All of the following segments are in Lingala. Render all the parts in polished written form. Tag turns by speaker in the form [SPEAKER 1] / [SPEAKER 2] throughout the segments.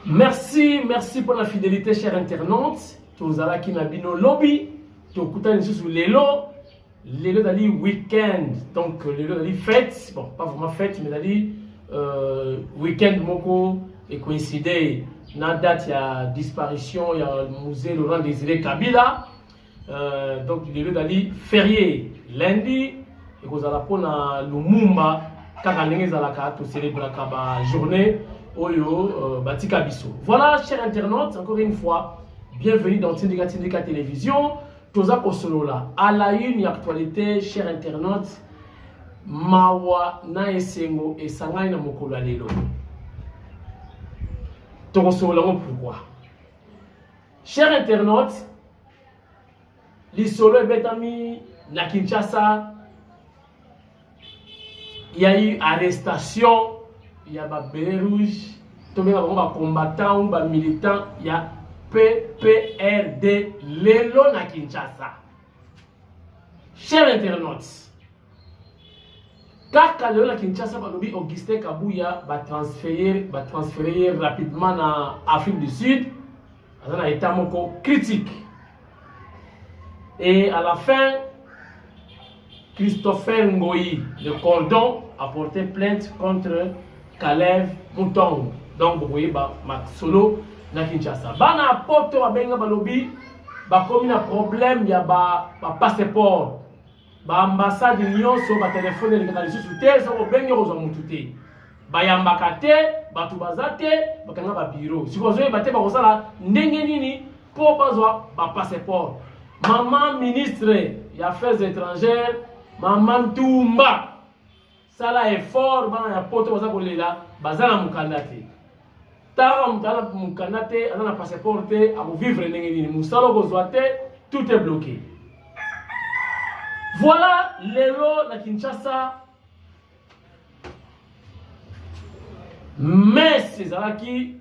[SPEAKER 1] Merci pour la fidélité, chers internautes. Tous allez qui n'abino lobby, tout écouter sur l'élo dali week-end. Donc l'élo dali fête, bon pas vraiment fête, mais dali week-end moko et coïncidé. Na date il y a disparition, il y a le musée Laurent Désiré Kabila. Donc l'élo dali férié lundi et vous allez pour la Lumumba kaka ndenge zalaka to célébrer la journée. Oyo Batika Bisso. Voilà, chers internautes, encore une fois, bienvenue dans Tindika Télévision. Toza Kosolola. À la une, actualité, chers internautes, Mawa na esengo et Sangai na mokolo lelo. Tokosolola pourquoi? Chers internautes, l'isolo betami na Kinshasa, il y a eu arrestation. Il y a des bérets rouges, des combattants ou des militants, il y a PPRD, Lelo na Kinshasa. Chers internautes, quand Lelo na Kinshasa, Augustin Kabouya va transférer rapidement en Afrique du Sud, dans un état critique. Et à la fin, Christopher Ngoyi, le cordon, a porté plainte contre Kalev Mouton. Donc vous voyez ba solo na Kinshasa. Bana poto abenga balobi ba komi na problème ya ba passeport. Ba ambassade nyonso ba téléphone ni kali susu te so benga ko zo mututé. Ba yambaka te, ba tubazate, ba kanga ba bureau. Siko zo ba te ba kosala ndenge nini po bazwa ba passeport. Maman ministre ya affaires étrangères, Maman Toumba sala effort bana ya poto baza kolela bazana mukandate tara mutala mukandate azana passeport te abo vivre ndenge nini musalo kozwa te, tout est bloqué. Voilà lelo na Kinshasa, mais c'est qui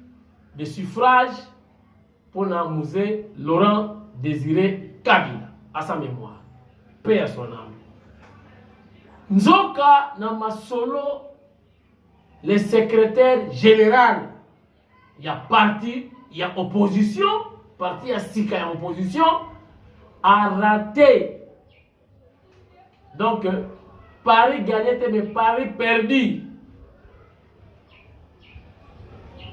[SPEAKER 1] de suffrage pour le musée Laurent Désiré Kabila à sa mémoire, paix à son âme. Nzoka na masolo le secrétaire général, il y a parti, il y a opposition, parti à Sika il y a opposition, a raté. Donc Paris gagné mais Paris perdu.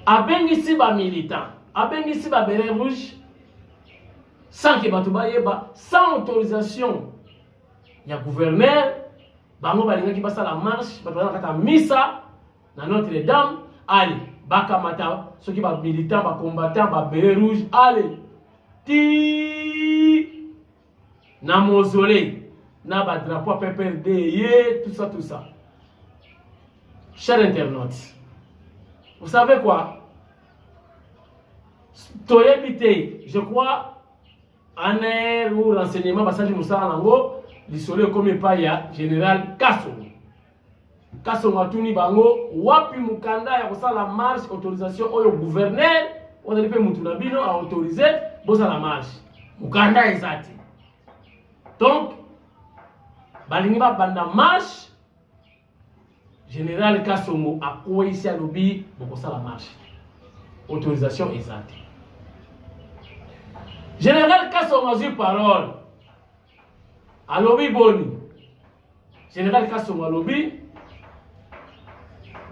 [SPEAKER 1] Abengisi ba militant, abengisi ba béret rouge, sans que batuba yeba, sans autorisation, il y a gouverneur. Bango balinga ki basa la marche, batwana kata misa na Notre-Dame, allez, baka mata, ceux qui ba militants, ba combattants, ba béret rouge, allez, ti na mausolée, na ba drapeau PPRD, tout ça. Chers internautes, vous savez quoi? Toyebite, je crois, en air ou renseignement, basali Moussa Nango, l'isole comme pas ya général Kasongo. Kasongo atuni bango wapi mukanda ya kosala marche autorisation oyo gouverneur on alipe mutuna bino a autoriser bosa la marche mukanda ezati. Donc balingi ba banda marche général Kasongo akoyi ici à lobi bokosala marche autorisation ezati. Général Kasongo a eu parole. Alobi Boni, Général Kasongo Alobi,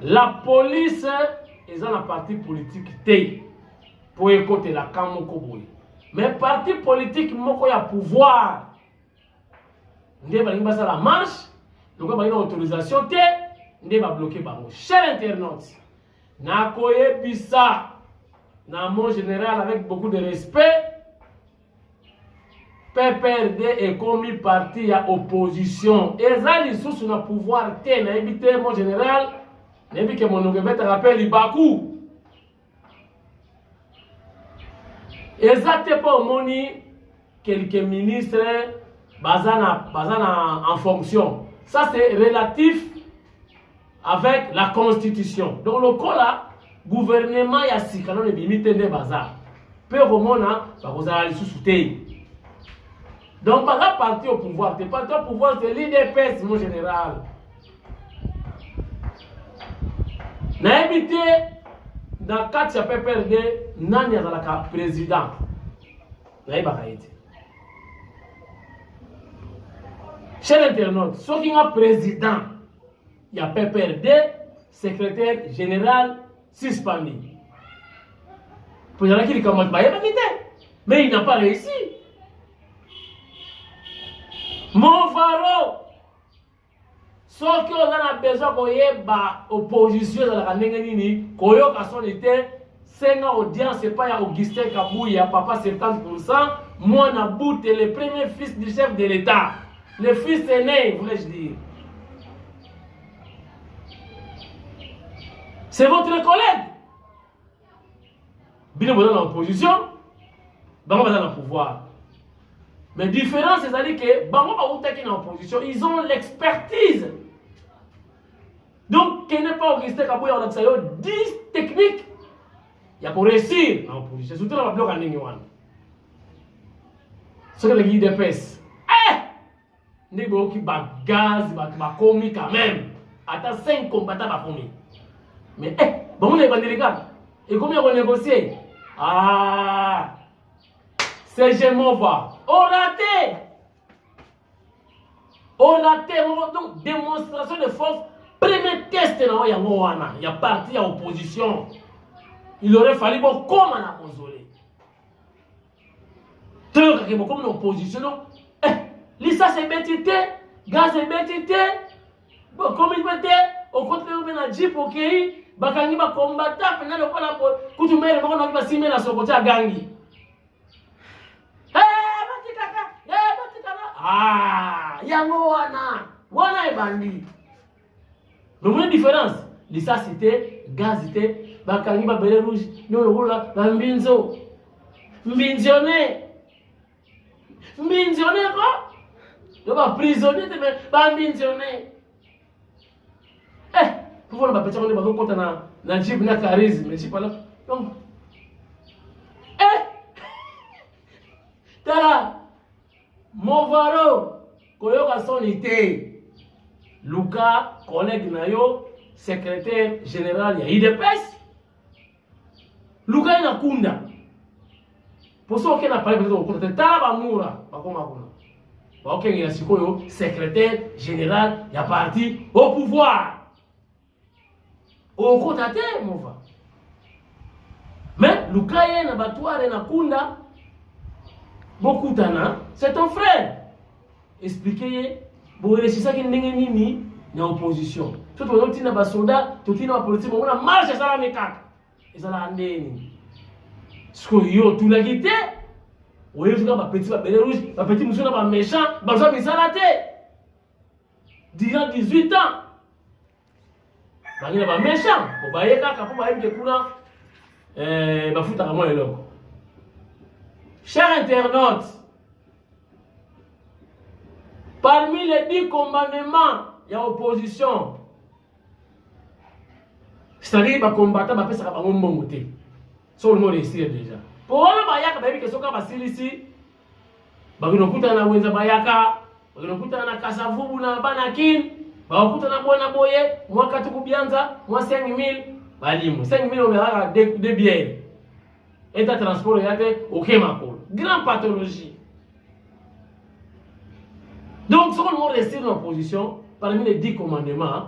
[SPEAKER 1] la police est dans la partie politique T pour écouter la Kamoko Boy. Mais parti politique moko ya pouvoir. Ndé balingi basa la marche, donc balingi autorisation T, ndé ba bloquer bango. Chers internautes, na koye bisa na mon général avec beaucoup de respect. PPRD est commis parti à opposition. Et ça, ils sont sur le pouvoir. Mon général, que mon ouvrier rappelle Ibakou. Et ça, c'est pas au moni quelques ministres en fonction. Ça, c'est relatif avec la constitution. Donc, le cas là, gouvernement, il y a 6 canons de limite de bazar. Peu au monde, vous allez sous-souter. Donc, par la partie au pouvoir, le parti au pouvoir, c'est l'IDPS, mon général. Na évité dans 4 ya PPRD nani azalaka président nayebaka ye te. Cher internaute, soki nga président ya PPRD, secrétaire général suspendu. Pour y aller qui commence mais il n'a pas réussi. Mon Faro, soki on a besoin koyeba opposition dans la nini koyoka son était 5 audience, c'est pas Augustin Kabouya, papa 70%, moi Nabout est le premier fils du chef de l'État, le fils aîné, voulais-je dire. C'est votre collègue. Bien dans l'opposition, Bango dans le pouvoir. Mais différence, c'est-à-dire que Bango qui est en opposition, ils ont l'expertise. Donc, qu'il n'est pas Augustin Kabouya, on a 10 techniques. Il y a pour réussir en opposition. Surtout dans le bloc en Ningwan. Ce que les guides de pèse. N'est pas qui bat gaz, bat commis quand même. Attends 5 combattants bat commis. Mais, bon, on est pas délicat. Et combien on négocie? Ah, c'est Gemova. On raté. Donc, démonstration de force. Premier test, il y a parti à opposition. Il aurait fallu bon comme on a consolé. Truc qui est comme une opposition. Lisa c'est bêtité, gaz c'est bêtité. Bon, comme il mettait, au contraire, on a dit pour qu'il bakangi ba combattant pendant le kola pour kutumere moko na ba simé na sokoti a gangi. Ah, yango wana e bandi. Le moins différence, Lisa c'était gaz c'était bakangi ba belle rouge, non le roula ba mbinzo. Mbinzionné quoi? Le ba prisonnier de ba mbinzionné. Pour le petit on est pas content na jib na charisme mais c'est pas là. Donc tala Movaro koyoka son été Luka collègue nayo secrétaire général ya IDPS Luka ina kunda pour ça qu'on a parlé peut-être au côté tala ba mura ba koma kuna ba ok ngira sikoyo secrétaire général ya parti au pouvoir au côté mon va mais Luka na batware na kunda beaucoup d'ana, c'est ton frère. Expliquez, vous réussissez ça qui n'est ni en opposition. Tout le monde est un soldat, tout le monde est un politique, on a marché ça la mécaque. Et ça l'a amené. Ce que yo tout la guité, vous voyez ça petit belle rouge, petit monsieur là méchant, ça mais ça la tête. Durant 18 ans. Ba ngina ba méchant, bo ba yeka ka po ba yeke kuna ba futa ka mo eloko. Chers internautes, parmi les 10 commandements, il y a opposition. C'est-à-dire que les combattants ne peuvent pas faire monter. C'est le mot réussir déjà. Pour eux, il y a des questions qui sont ici. Il y a des gens qui sont ici. Il y a des gens qui sont Kasavubu na Banakin. Il y a des gens qui sont Boye. Moi, Katuku Bianza. Moi, 5 000. 5 000, on a des biens. Et le transport, il y a aucun macro. Grande pathologie. Donc, si on reste dans l'opposition, parmi les 10 commandements,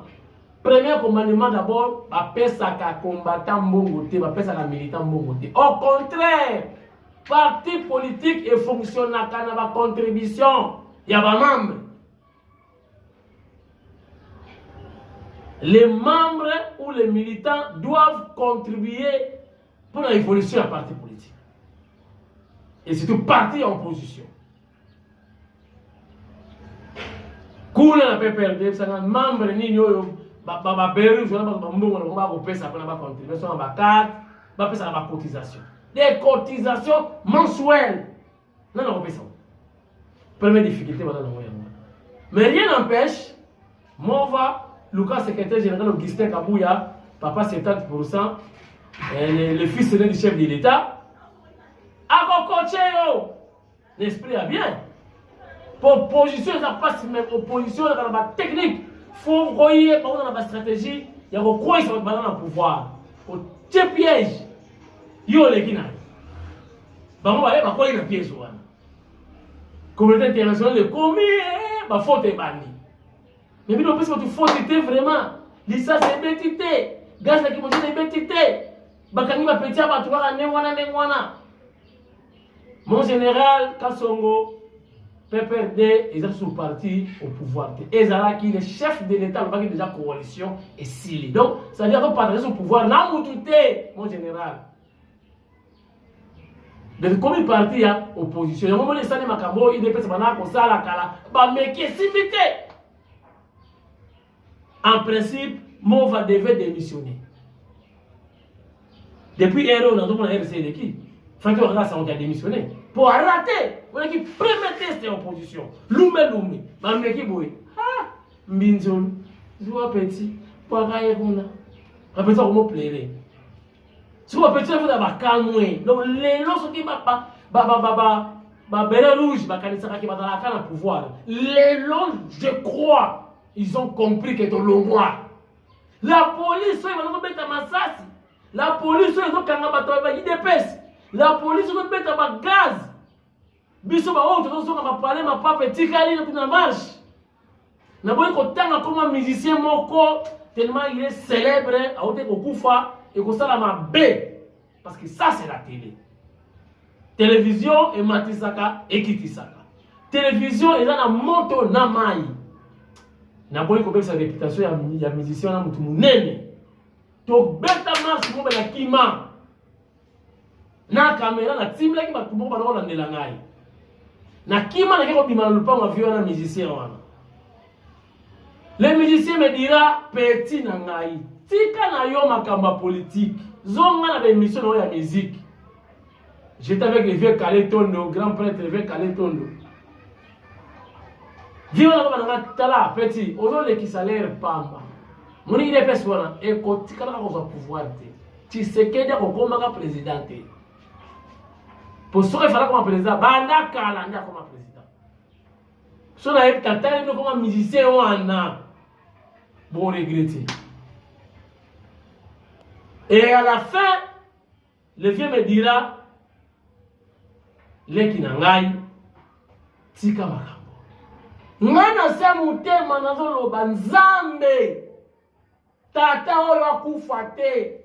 [SPEAKER 1] premier commandement d'abord, appeler ça combattant bongoté, appeler ça militant bongoté. Au contraire, parti politique et fonctionnaire qui a contribution, il y a des membres. Les membres ou les militants doivent contribuer pour l'évolution du parti politique. Et surtout parti en opposition. Quand on a PPRD, c'est un membre ni yo ba beru zo na ba mbongo na ba ko pesa ko na ba contribution ba carte ba pesa ba cotisation. Des cotisations mensuelles. Non non pesa. Première difficulté voilà na moya. Mais rien n'empêche Mova Lucas secrétaire général Augustin Kabouya, papa 70%, le fils du chef de l'État. A coacher yo. L'esprit a bien. Pour position ça passe même opposition dans la technique. Faut croire dans la stratégie, il y a quoi ils sont dans le pouvoir. Pour c'est piège. Yo les kina. Bango ba ba ko ina piège wana. Communauté internationale le commis ba faute bani. Mais bien parce que tu faute était vraiment. Lisa c'est bêtité. Gaz la qui monte c'est bêtité. Bakangi ba petit ba tuka ne wana. Mon général Kassongo PPRD, ils sont partis au pouvoir. Et Zara qui est le chef de l'État, le déjà coalition et scellé. Donc, ça veut dire qu'on partage au pouvoir. Là, vous doutez, mon général. Donc, comme il partit à opposition, il y a un moment où il Makambo, il dépêche comme ça, la kala. Bah, mais qui est simité? En principe, Mo va devait démissionner. Depuis Héro, dans le RC de qui? Franck Rasa, on a démissionné. Pour arrêter, on a qui premier test de l'opposition. Loumé. Mais qui boue? Ah, Mbinzol, je vois petit. Pour arrêter, on a. Après ça, on va pleurer. Si vous petit, vous avez calmé. Donc, les lots qui béret rouge, Kanissaka qui va dans la canne à pouvoir. Les lots, je crois, ils ont compris que c'est le roi. La police, ils vont mettre à Massassi. La police, ils vont mettre IDPS. La police, ils vont mettre à gaz. Biso ba autre donc on va parler ma papa petit kali na marche. Na boy ko tanga comme un musicien moko tellement il est célèbre a ote ko kufa et ko sala ma B parce que ça c'est la télé. Télévision et matisaka et kitisaka. Télévision et na moto na mai. Na boy ko sa réputation ya musicien na mutu munene. To beta marche mo ba kima. Na caméra na timla ki ba tumo ba na ndela ngai. Na kima na kiko bima lupa ma vieux na musicien wana. Le musicien me dira petit na ngai. Tika na yo makamba politique. Zonga na émission ya musique. J'étais avec le vieux Kalé Tondo, grand prêtre le vieux Kalé Tondo. Vieux na tala petit, aujourd'hui qui salaire pamba. Moni ile pesa wana e ko tika na ko pouvoir te. Tshisekedi ko koma président te. Pour ce qu'il fallait comme président, Banda Kalanda comme président. Si on a été tata, comme musicien, on a bon regretter. Et à la fin, le vieux me dira, les kinangai, tika makambo. Ngana se mutema nazo loba nzambe. Tata oyo akufa te.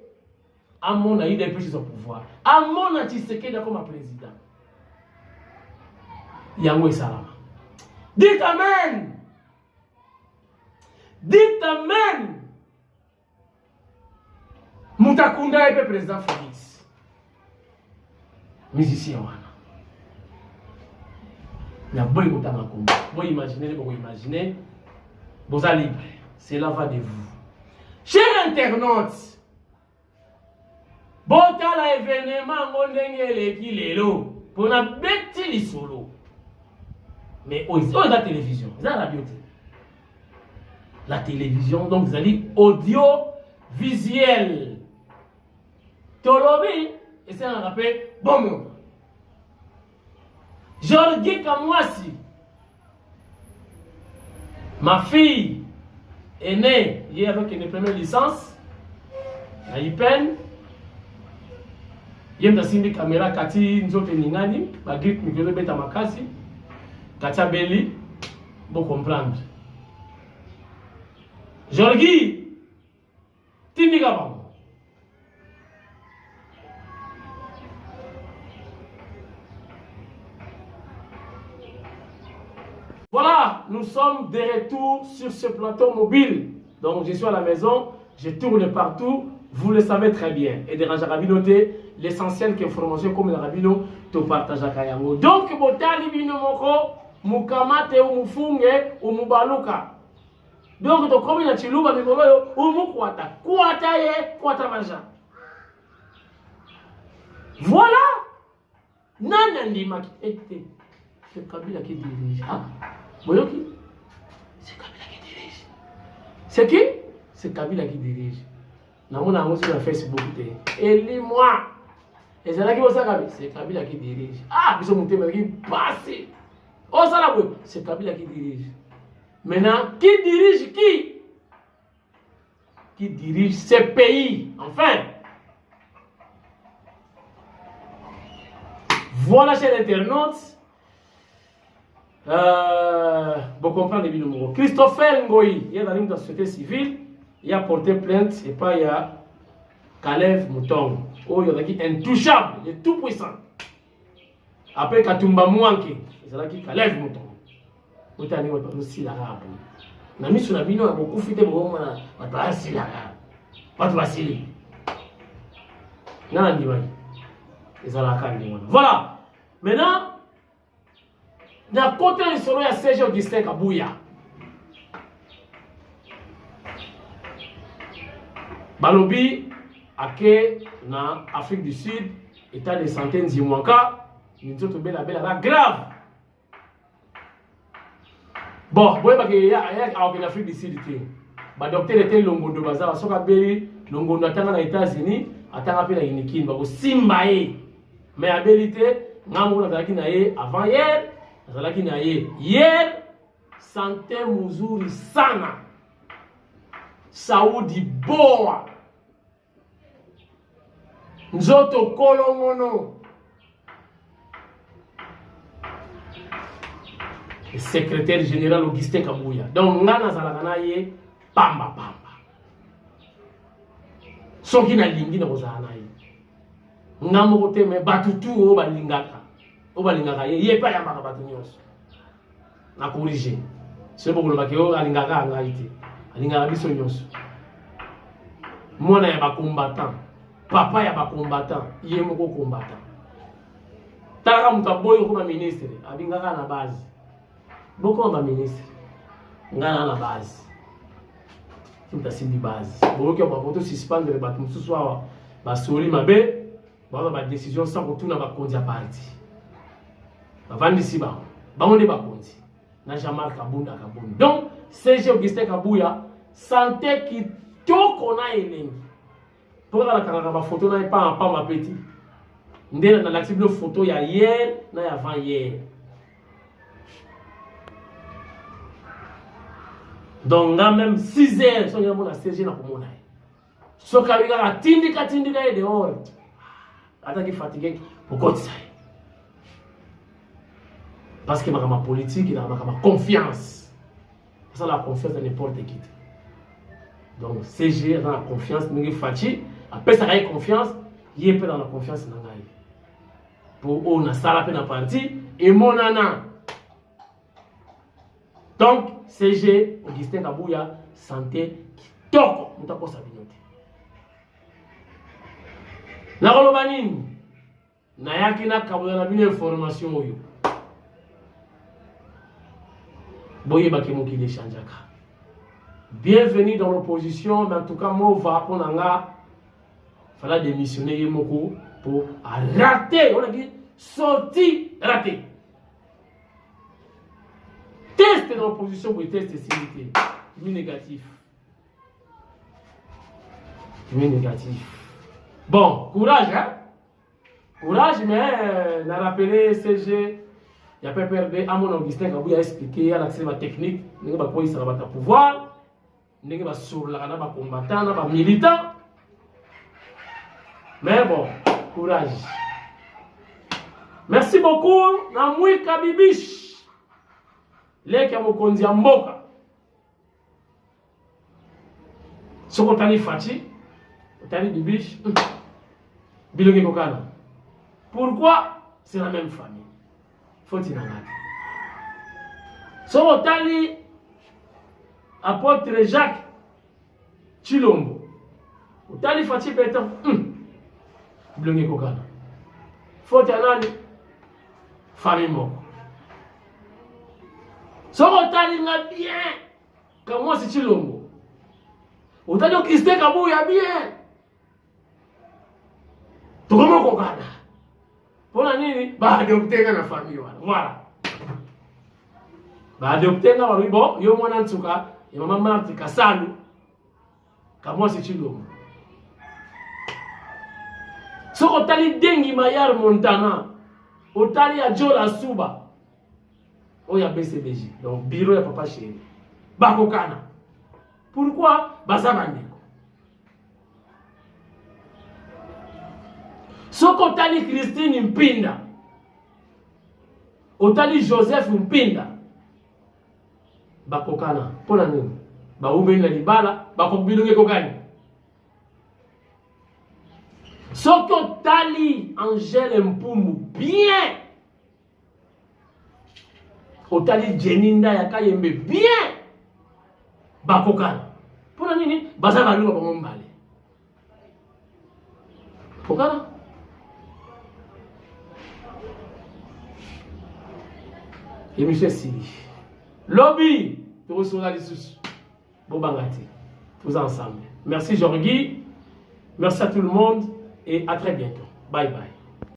[SPEAKER 1] Amon a eu des péchés au pouvoir. Amon a Tshisekedi comme président. Yango Salama. Dites Amen. Dites Amen. Moutakunda est président Félix. Musicien wana. Ya boy mutanga komba. Boy imaginer. Vous êtes libre. Cela va de vous. Chers internautes. Botala événement ngondenge leki lelo pona beti li solo. Mais oh la télévision, la radio. La télévision donc vous allez audio visuel. Tolobi et c'est un rappel bon. Jorgi Kamwasi. Ma fille est née hier avec une première licence à IPEN. Yemta simbi kamera kati nzote ningani ba grip mikolo beta makasi kati beli bo comprendre Jorgi tindika ba. Voilà, nous sommes de retour sur ce plateau mobile. Donc je suis à la maison, je tourne partout, vous le savez très bien. Et de Rajarabinoté, l'essentiel que information comme la rabino te partage à Kayango. Donc, botali bino moko, mukamate ou mufunge ou mubaluka. Donc, to comme na chiluba mikolo yo ou mukwata. Kwata ye, kwata maja. Voilà. Nanandi maki. C'est Kabila qui dirige. Ah, Boyoki. C'est Kabila qui dirige. C'est qui? C'est Kabila qui dirige. On a sur Facebook. Et moi. Et c'est là qui c'est Kabila qui dirige. Ah, ils sont montés, mais qui passe. Oh, ça là, c'est Kabila qui dirige. Maintenant, qui dirige qui? Qui dirige ce pays? Enfin, Voilà, chers internautes. Vous comprenez le numéro. Christopher Ngoyi, il y a dans la société civile, il a porté plainte et pas il y a Kalev Mouton. Oh, il y a qui intouchable, il est tout puissant. Après Katumba Mouanke, il y a qui Kalev Mouton. Vous avez aussi la rap. Na misu na bino beaucoup fite beaucoup na batasi la rap. Batasi. Nana ndiwani. Ezalaka ndi wana. Voilà. Maintenant, na côté de solo ya Serge Augustin Kabuya. Balobi ake na Afrique du Sud, état de santé nzimwaka, nzoto bela grave. Bon, boye bake ya en Afrique du Sud te. Ba docteur était longondo bazaba soka beli longondo atanga na États-Unis, atanga pe na Unikin ba ko simbaye. Mais abilité ngamu na zalaki na ye avant hier, zalaki na ye hier santé muzuri sana. Saudi boa. Nzoto kolongono. Le secrétaire général Augustin Kabuya. Donc, ngana zalakana ye pamba. Soki na lingi na kozana ye. Ngamo kote me batutu o balingaka ye pa yambaka batu nyonso. Na corriger. C'est pour le baki o alingaka ngaite. Alingaka biso nyonso. Mwana ya ba combattant. Papa ya ba combattant, ye moko combattant. Talaka mutaboyo kuma ministre, abingaka na base. Beaucoup de ministres, on a la base. Tout à simbi base. Beaucoup de gens qui suspendre les bâtiments ce soir, bah soli ma bé, bah ma décision sans retour na ba kondi à parti. Bah vendre ici bah, on est ba kondi. Na Jamal Kabunda. Donc Serge Augustin Kabuya, santé qui tout qu'on a élevé. Pour la caméra ma photo n'a pas ma petit. Ndé na l'activité photo ya hier, na avant hier. Donc, même 6 heures, si on a CG, on a commun. Si on a tindika et dehors, attends qu'il est fatigué, pourquoi ça? Parce que ma politique, il a ma confiance. Ça, la confiance de n'importe qui. Donc, CG dans la confiance, il est fatigué. Après, ça a confiance, il est dans la confiance. Pour on a ça la partie, et mon nana. Donc, CG, Augustin Kabuya, santé, kitoko, mutako sabinote. Na kolobanini, na yaki na Kabuya na bino information oyo. Boye baki mokili chanjaka. Bienvenue dans l'opposition, mais en tout cas, moi, on va apprendre à faire démissionner Yemoko pour rater, on a dit, sortir, rater. Test de l'opposition pour test de sécurité. Négatif. Bon, courage, hein? Courage, mais on a rappelé CG, il y a PPRD, à mon Augustin Kabuya a expliqué, il y a l'accès à la technique, il y a quoi il va pouvoir, il y a sur la combattant, il y a militant. Mais bon, courage. Merci beaucoup, Namoui Kabibish. Les Kamokondi à Mboka. Ce qu'on t'a dit Fati, on t'a dit Bibish, Bilongi Kokana. Pourquoi? C'est la même famille. Faut-il en avoir. Ce qu'on t'a dit apôtre Jacques Chilombo. On t'a dit Fati Pétan, Bilongi Kokana. Faut-il en avoir. Famille Moko. Si on t'a dit bien, comme moi c'est Chilombo. On t'a dit Augustin Kabuya bien. Tout le monde comprend. Pour la nuit, bah adopter dans la famille. Voilà. Bah adopter dans la famille. Bon, yo moi en tout cas, et maman Marthe Kassalu, comme moi c'est Chilombo. Si on t'a dit Dengi Mayar Montana, on t'a dit Adjola Suba. Oh, il y a BCBJ, donc bureau de papa chéri. Bakokana. Pourquoi? Bazabandeko. Soko tali Christine Mpinda. Otali Joseph Mpinda. Bakokana. Pona nini? Ba umeli na libala. Bakokbilonge kokani. Soko tali Angèle Mpumu bien. Otali Jeninda Yakayembe bien. Bakokana. Pona nini? Baza baluka ba mombale. Pokana. Et Michel Sili. Lobby. Tu reçois les sous. Bobangati. Tous ensemble. Merci Jorgui. Merci à tout le monde. Et à très bientôt. Bye bye.